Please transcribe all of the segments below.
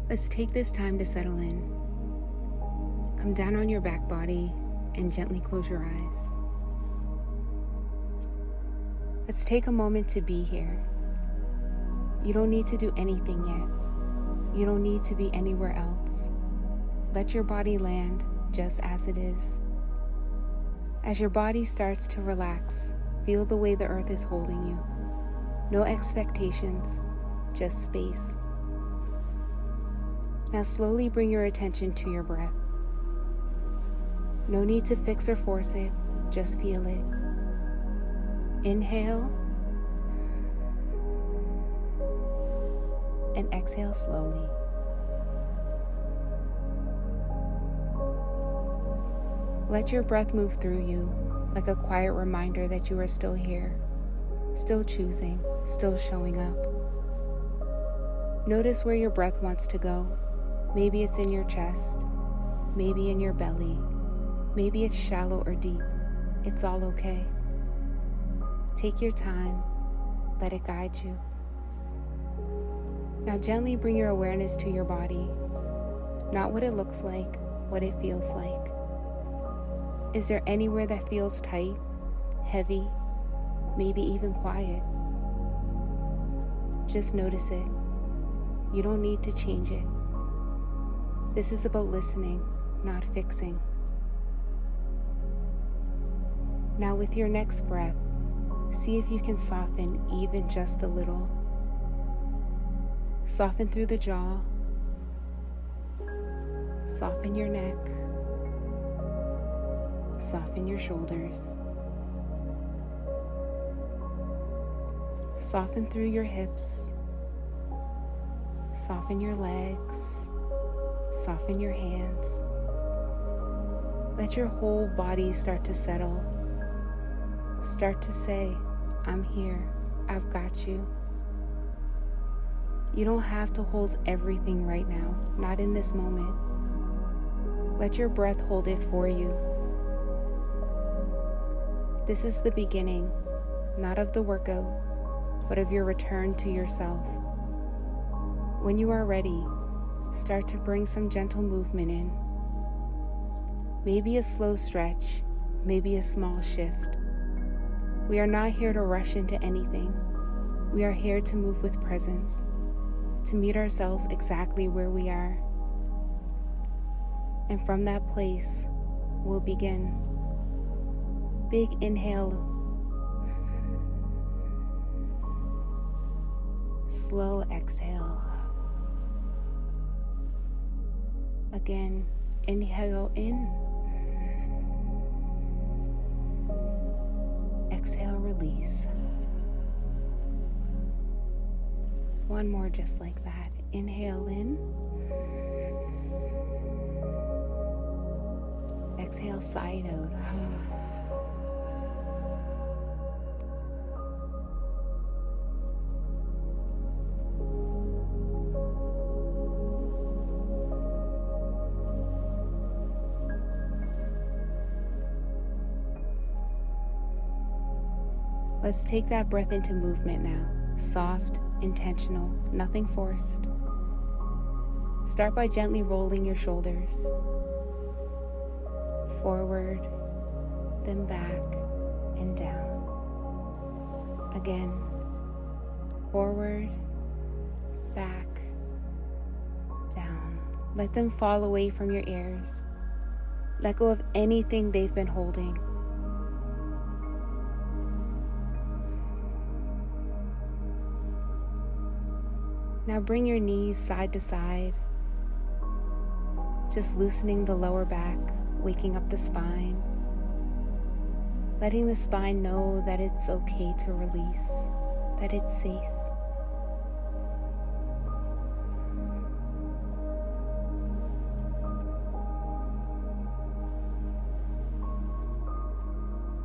Let's take this time to settle in. Come down on your back body and gently close your eyes. Let's take a moment to be here. You don't need to do anything yet. You don't need to be anywhere else. Let your body land just as it is. As your body starts to relax, feel the way the earth is holding you. No expectations, just space. Now slowly bring your attention to your breath. No need to fix or force it, just feel it. Inhale and exhale slowly. Let your breath move through you like a quiet reminder that you are still here, still choosing, still showing up. Notice where your breath wants to go. Maybe it's in your chest, maybe in your belly, maybe it's shallow or deep. It's all okay. Take your time, let it guide you. Now gently bring your awareness to your body, not what it looks like, what it feels like. Is there anywhere that feels tight, heavy, maybe even quiet? Just notice it. You don't need to change it. This is about listening, not fixing. Now with your next breath, see if you can soften even just a little. Soften through the jaw. Soften your neck. Soften your shoulders. Soften through your hips. Soften your legs. Soften your hands. Let your whole body start to settle. Start to say, I'm here, I've got you. You don't have to hold everything right now, not in this moment. Let your breath hold it for you. This is the beginning, not of the workout, but of your return to yourself. When you are ready, start to bring some gentle movement in. Maybe a slow stretch, maybe a small shift. We are not here to rush into anything. We are here to move with presence, to meet ourselves exactly where we are. And from that place, we'll begin. Big inhale. Slow exhale. Again, inhale in. Exhale, release. One more just like that. Inhale in. Exhale, side out. Let's take that breath into movement now. Soft, intentional, nothing forced. Start by gently rolling your shoulders. Forward, then back and down. Again, forward, back, down. Let them fall away from your ears. Let go of anything they've been holding. Now bring your knees side to side, just loosening the lower back, waking up the spine, letting the spine know that it's okay to release, that it's safe.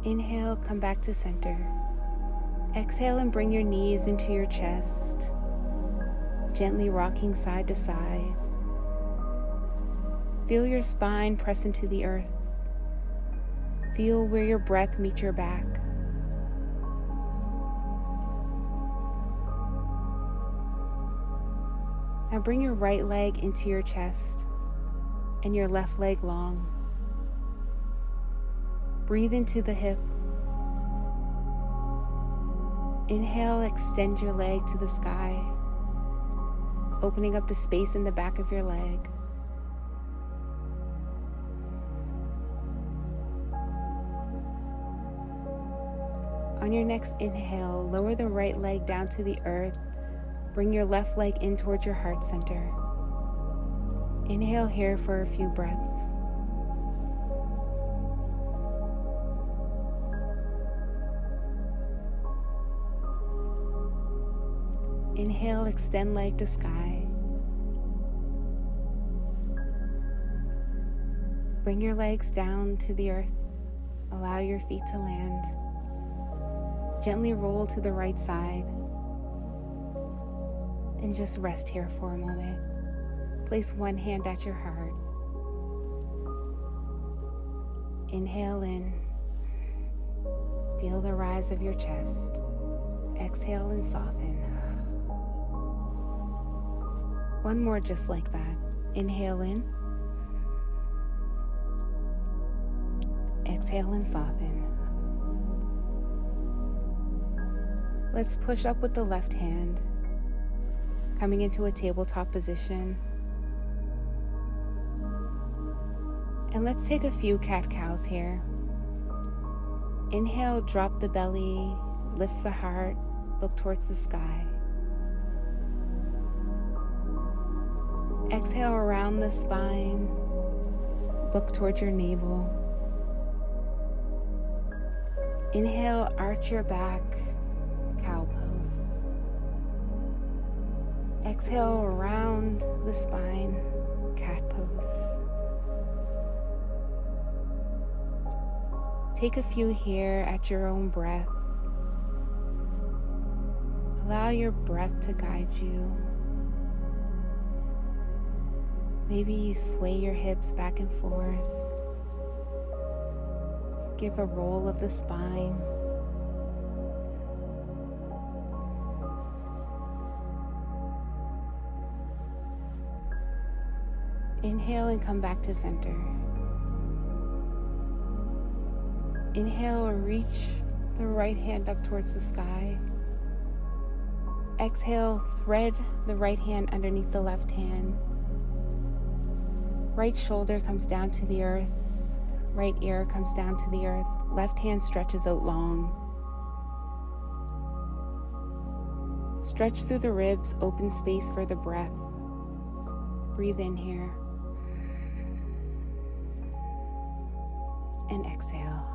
Inhale, come back to center. Exhale and bring your knees into your chest, gently rocking side to side. Feel your spine press into the earth. Feel where your breath meets your back. Now bring your right leg into your chest and your left leg long. Breathe into the hip. Inhale, extend your leg to the sky, opening up the space in the back of your leg. On your next inhale, lower the right leg down to the earth. Bring your left leg in towards your heart center. Inhale here for a few breaths. Inhale, extend leg to sky. Bring your legs down to the earth. Allow your feet to land. Gently roll to the right side. And just rest here for a moment. Place one hand at your heart. Inhale in. Feel the rise of your chest. Exhale and soften. One more just like that. Inhale in. Exhale and soften. Let's push up with the left hand, coming into a tabletop position. And let's take a few cat-cows here. Inhale, drop the belly, lift the heart, look towards the sky. Exhale around the spine, look towards your navel. Inhale, arch your back, cow pose. Exhale around the spine, cat pose. Take a few here at your own breath. Allow your breath to guide you. Maybe you sway your hips back and forth. Give a roll of the spine. Inhale and come back to center. Inhale and reach the right hand up towards the sky. Exhale, thread the right hand underneath the left hand. Right shoulder comes down to the earth. Right ear comes down to the earth. Left hand stretches out long. Stretch through the ribs, open space for the breath. Breathe in here. And exhale.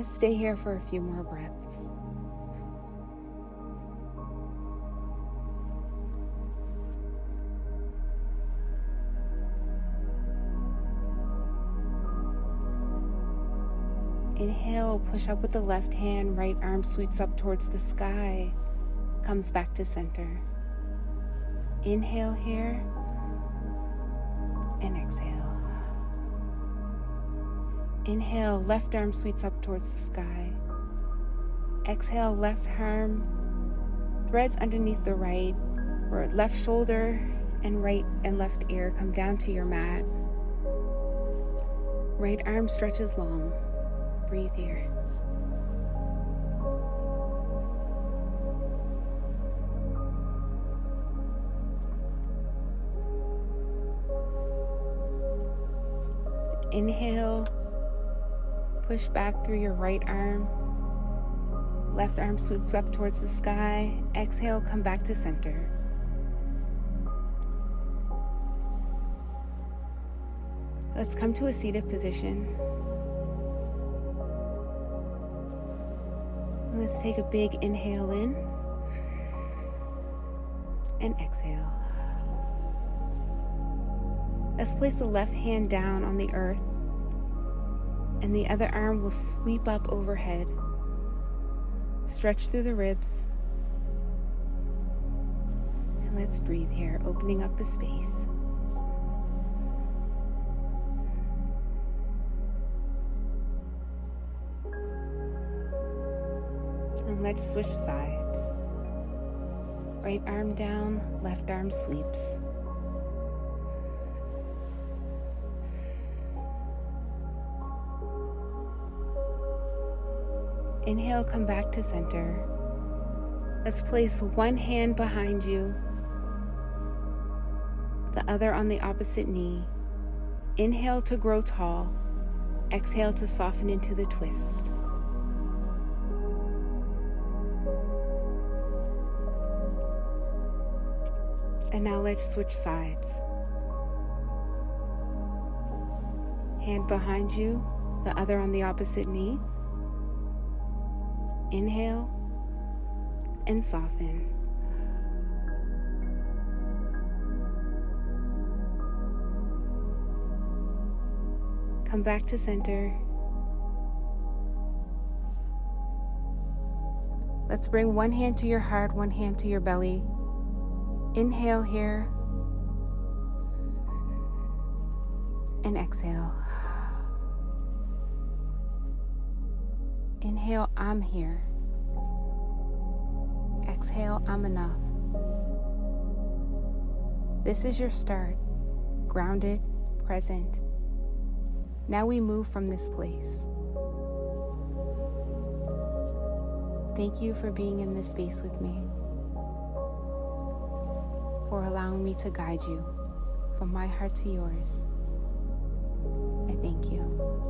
Let's stay here for a few more breaths. Inhale, push up with the left hand, right arm sweeps up towards the sky, comes back to center. Inhale here, and exhale. Inhale, left arm sweeps up towards the sky. Exhale, left arm threads underneath the right, or left shoulder and right and left ear come down to your mat. Right arm stretches long. Breathe here. Inhale, push back through your right arm. Left arm swoops up towards the sky. Exhale, come back to center. Let's come to a seated position. Let's take a big inhale in and exhale. Let's place the left hand down on the earth and the other arm will sweep up overhead. Stretch through the ribs. And let's breathe here, opening up the space. And let's switch sides. Right arm down, left arm sweeps. Inhale, come back to center. Let's place one hand behind you, the other on the opposite knee. Inhale to grow tall. Exhale to soften into the twist. And now let's switch sides. Hand behind you, the other on the opposite knee. Inhale and soften. Come back to center. Let's bring one hand to your heart, one hand to your belly. Inhale here. And exhale. Inhale, I'm here. Exhale, I'm enough. This is your start. Grounded, present. Now we move from this place. Thank you for being in this space with me, for allowing me to guide you from my heart to yours. I thank you.